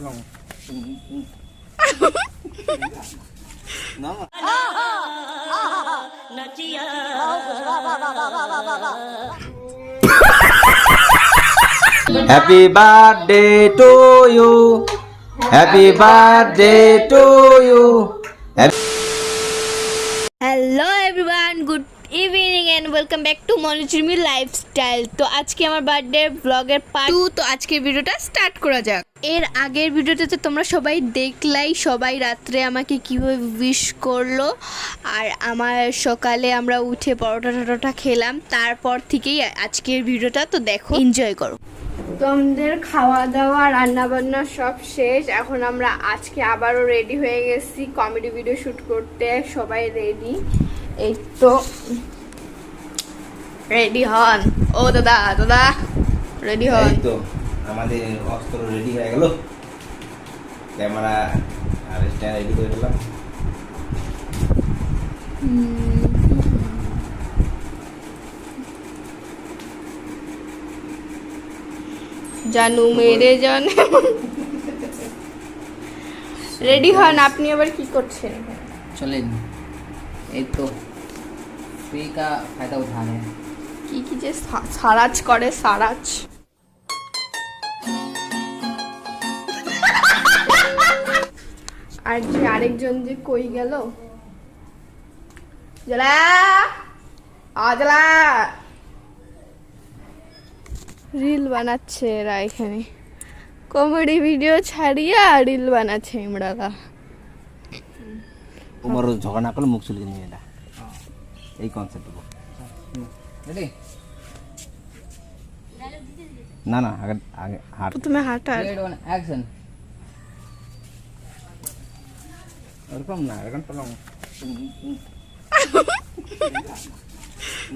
tolong. Nama. Happy birthday to you. Happy birthday to you. Hello everyone, good evening and welcome back to মনিচুরমি lifestyle. তো আজকে আমার birthday ব্লগের part 2। তো আজকের ভিডিওটা স্টার্ট করা যাক। এর আগের ভিডিওতে তো তোমরা সবাই দেখলাই, সবাই রাত্রে আমাকে কীভাবে উইশ করলো, আর আমার সকালে আমরা উঠে পরোটা টরোটা খেলাম। তারপর থেকেই আজকের ভিডিওটা তো দেখো, এনজয় করো। তো আমাদের খাওয়া দাওয়া রান্না বান্না সব শেষ। এখন আমরা আজকে আবারও রেডি হয়ে গেছি কমেডি ভিডিও শুট করতে। সবাই রেডি, এই তো রেডি হন। ও দাদা দাদা রেডি হন। এই তো আমাদের অস্ত্র রেডি হয়ে গেল, ক্যামেরা আর স্ট্যান্ড রেডি করে দিলাম। জানু মেরে জান, রেডি হন। আপনি আবার কি করছেন? चलें, एक तो फ्री का फायदा उठा रहे हैं। কি কি যে সারাজ করে, সারাজ। আর যে আরেকজন যে কই গেল, জলা আজলা রিল বানাচ্ছে এরা, এখানে কমেডি ভিডিও ছাড়িয়া রিল বানাচ্ছে ইমরাদা। উমর ঝগড়া না করলে মুখ চুলকে নিয়ে এটা, এই কনসেপ্ট। रेडी? না না, আগে আগে হাত প্রথমে হাঁটা। Red one action. এরকম না, এরকম টলং।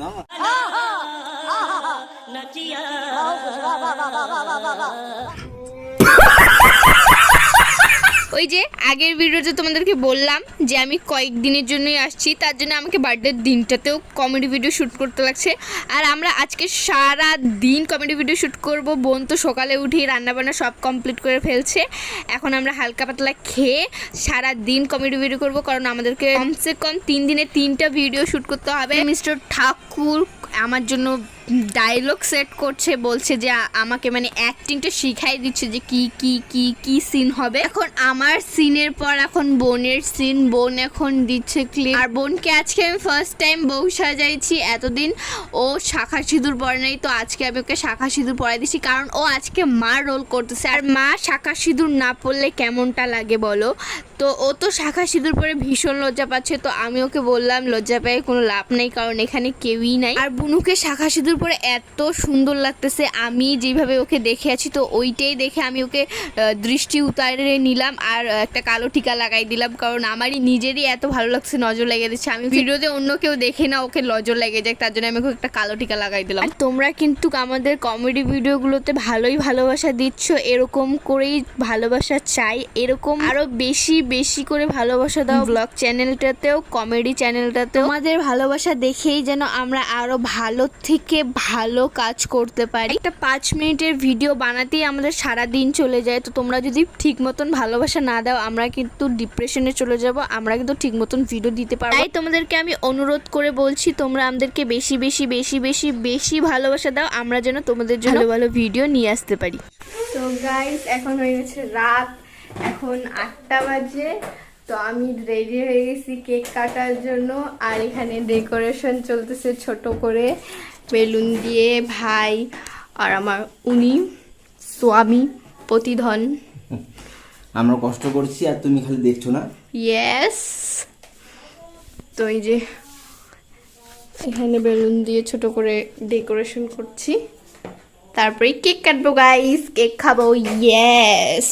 না ওই যে আগের ভিডিওতে তোমাদেরকে বললাম যে আমি কয়েকদিনের জন্যই আসছি, তার জন্য আমাকে বার্থডের দিনটাতেও কমেডি ভিডিও শ্যুট করতে লাগছে। আর আমরা আজকে সারা দিন কমেডি ভিডিও শ্যুট করব। বোন তো সকালে উঠেই রান্নাবান্না সব কমপ্লিট করে ফেলছে। এখন আমরা হালকা পাতলা খেয়ে সারা দিন কমেডি ভিডিও করব, কারণ আমাদেরকে কমসে কম 3 দিনে 3টা ভিডিও শ্যুট করতে হবে। মিস্টার ঠাকুর আমার জন্য ডায়লগ সেট করছে, বলছে যে আমাকে মানে অ্যাক্টিংটা শিখাই দিচ্ছে যে কি কি কি কি সিন হবে। এখন আমার সিনের পর এখন বোনের সিন, বোন এখন দিচ্ছে ক্লিপ। আর বোনকে আজকে আমি ফার্স্ট টাইম বউ সাজাইছি। এতদিন ও শাখা সিঁদুর পরে নাই, তো আজকে আমি ওকে শাখা সিঁদুর পরাই দিচ্ছি, কারণ ও আজকে মার রোল করতেছে। আর মা শাখা সিঁদুর না পরলে কেমনটা লাগে বলো? তো ও তো শাখা সিঁদুর পরে ভীষণ লজ্জা পাচ্ছে। তো আমি ওকে বললাম লজ্জা পেয়ে কোনো লাভ নেই, কারণ এখানে কেউই নাই। আর বুনুকে শাখা সিঁদুর পরে এত সুন্দর লাগতেছে, আমি যেভাবে ওকে দেখে আছি তো ওইটাই দেখে আমি ওকে দৃষ্টি উতারে নিলাম আর একটা কালো টিকা লাগাই দিলাম, কারণ আমারই নিজেরই এত ভালো লাগছে, নজর লেগে দিচ্ছে। আমি ভিডিওতে অন্য কেউ দেখে না ওকে নজর লেগে যায়, তার জন্য আমি ওকে একটা কালো টিকা লাগাই দিলাম। আর তোমরা কিন্তু আমাদের কমেডি ভিডিওগুলোতে ভালোই ভালোবাসা দিচ্ছ, এরকম করেই ভালোবাসা চাই। এরকম আরো বেশি বেশি করে ভালোবাসা দাও ব্লগ চ্যানেলটাতেও, কমেডি চ্যানেলটাতেও। তোমাদের ভালোবাসা দেখেই যেন আমরা আরো ভালো থেকে ভালো কাজ করতে পারি। একটা 5 মিনিটের ভিডিও বানাতেই আমাদের সারা দিন চলে যায়। তো তোমরা যদি ঠিক মতন ভালোবাসা না দাও আমরা কিন্তু ডিপ্রেশনে চলে যাব, আমরা কিন্তু ঠিক মতন ভিডিও দিতে পারবো। তাই তোমাদেরকে আমি অনুরোধ করে বলছি, তোমরা আমাদেরকে বেশি বেশি বেশি বেশি বেশি ভালোবাসা দাও, আমরা যেন তোমাদের জন্য ভালো ভালো ভিডিও নিয়ে আসতে পারি। তো গাইস এখন হয়ে গেছে রাত, এখন 8টা বাজে। তো আমি রেডি হয়ে গেছি কেক কাটার জন্য। আর এখানে ডেকোরেশন চলতেছে ছোট করে বেলুন দিয়ে। ভাই আর আমার উনি স্বামী প্রতিধন, আমরা কষ্ট করছি আর তুমি খালি দেখছো না। ইয়েস। তো এই যে এখানে বেলুন দিয়ে ছোট করে ডেকোরেশন করছি, তারপরে কেক কাটবো গাইস, কেক খাবো। ইয়েস,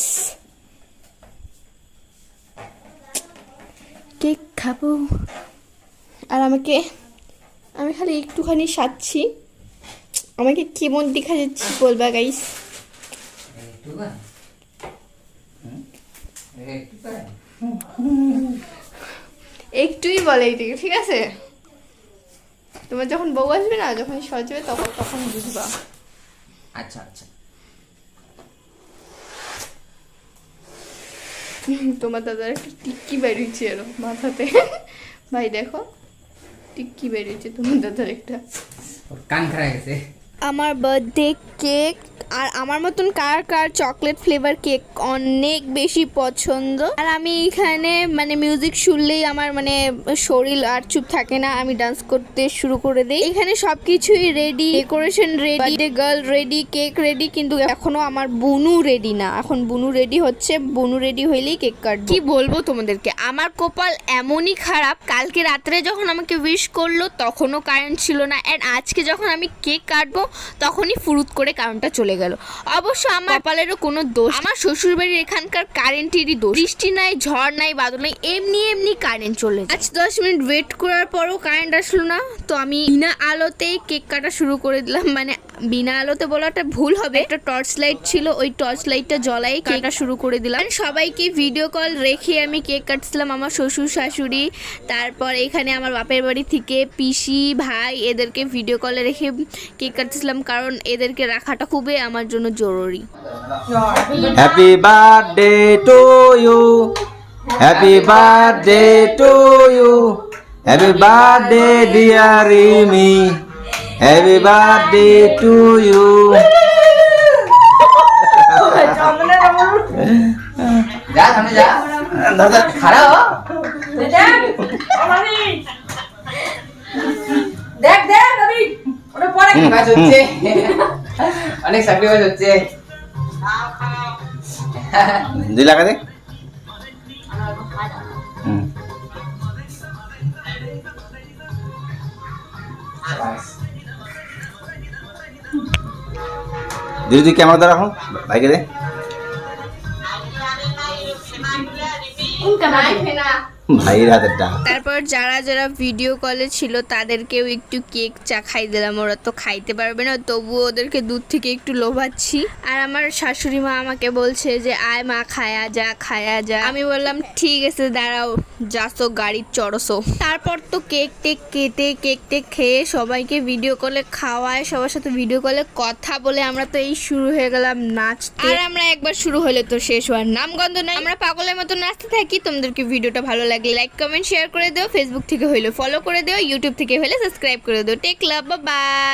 কেক খাবো। আর আমি খালি একটুখানি সাজছি, আমাকে কেমন দেখা যাচ্ছে বলবা গাইস? একটুই বলে এইদিকে, ঠিক আছে? তোমার যখন বউ আসবে না, যখন সজবে তখন বুঝবা। अच्छा अच्छा তোমার দাদার একটা টিক্কি বেরিয়েছে এরো মাথাতে ভাই দেখো টিক্কি বেরিয়েছে তোমার দাদার একটা। ওর কান খারাপ গেছে। আমার বার্থডে কেক আর আমার মতন কার কার চকলেট ফ্লেভার কেক অনেক বেশি পছন্দ। আর আমি এখানে মানে মিউজিক শুনলেই আমার মানে শরীর আর চুপ থাকে না, আমি ডান্স করতে শুরু করে দিই। এখানে সবকিছুই ready, decoration ready, birthday girl ready, cake ready, কিন্তু এখনো আমার বুনু রেডি না। এখন বুনু রেডি হচ্ছে, বুনু রেডি হইলেই কেক কাটবো। কি বলবো তোমাদেরকে, আমার কপাল এমনই খারাপ, কালকে রাত্রে যখন আমাকে উইশ করলো তখনও কারেন্ট ছিল না, অ্যান্ড আজকে যখন আমি কেক কাটবো তখনই ফুরুত করে কারেন্টটা চলে গেল। অবশ্য আমার কপালেরও কোনো দোষ, আমার শ্বশুরবাড়ির এখানকার কারেন্টেরই দোষ। বৃষ্টি নাই, ঝড় নাই, বাদল নাই, এমনি এমনি কারেন্ট চলে যায়। আজ 10 মিনিট ওয়েট করার পরও কারেন্ট আসলো না, তো আমি বিনা আলোতেই কেক কাটা শুরু করে দিলাম। মানে বিনা আলোতে বলাটা ভুল হবে, একটা টর্চ লাইট ছিল, ওই টর্চ লাইটটা জ্বলাই কেকটা শুরু করে দিলাম। সবাইকে ভিডিও কল রেখে আমি কেক কাটছিলাম, আমার শ্বশুর শাশুড়ি, তারপর এখানে আমার বাপের বাড়ি থেকে পিসি ভাই, এদেরকে ভিডিও কলে রেখে কেক কাটছিলাম, কারণ এদেরকে রাখাটা খুবই আমার জন্য জরুরি। Happy birthday to you, happy birthday to you, happy birthday dear Rimi, happy birthday to you. যা সামনে যা, দাদা খারাপ দেখ দেখ আমি ওটা পরে কাজ হচ্ছে, অনেক স্যাক্রিফাইস হচ্ছে। দুই লাগা দে। দিদি তুই ক্যামেরা দ্বারা রাখো, ভাইকে দে। ভাইয়ের হাতেরটা। তারপর যারা যারা ভিডিও কলে ছিল তাদেরকেও একটু কেক চা খাই দিলাম। ওরা তো খাইতে পারবে না, তবুও ওদেরকে দূর থেকে একটু লোভাচ্ছি। আর আমার শাশুড়ি মা আমাকে বলছে যে আয় মা খায়া যা, খায়া যা। আমি বললাম ঠিক আছে দাঁড়াও, যাসো গাড়ির চড়সো। তারপর তো কেক টেক কেটে, কেক টেক খেয়ে সবাইকে ভিডিও কলে খাওয়ায়, সবার সাথে ভিডিও কলে কথা বলে আমরা তো এই শুরু হয়ে গেলাম নাচতে। আর আমরা একবার শুরু হলে তো শেষ হওয়ার নামগন্ধ নাই, আমরা পাগলের মতো নাচতে থাকি। তোমাদেরকে ভিডিওটা ভালো লাগলে লাইক কমেন্ট শেয়ার করে দিও, ফেসবুক থেকে হইলে ফলো করে দিও, ইউটিউব থেকে হলে সাবস্ক্রাইব করে দিও। Take love, by.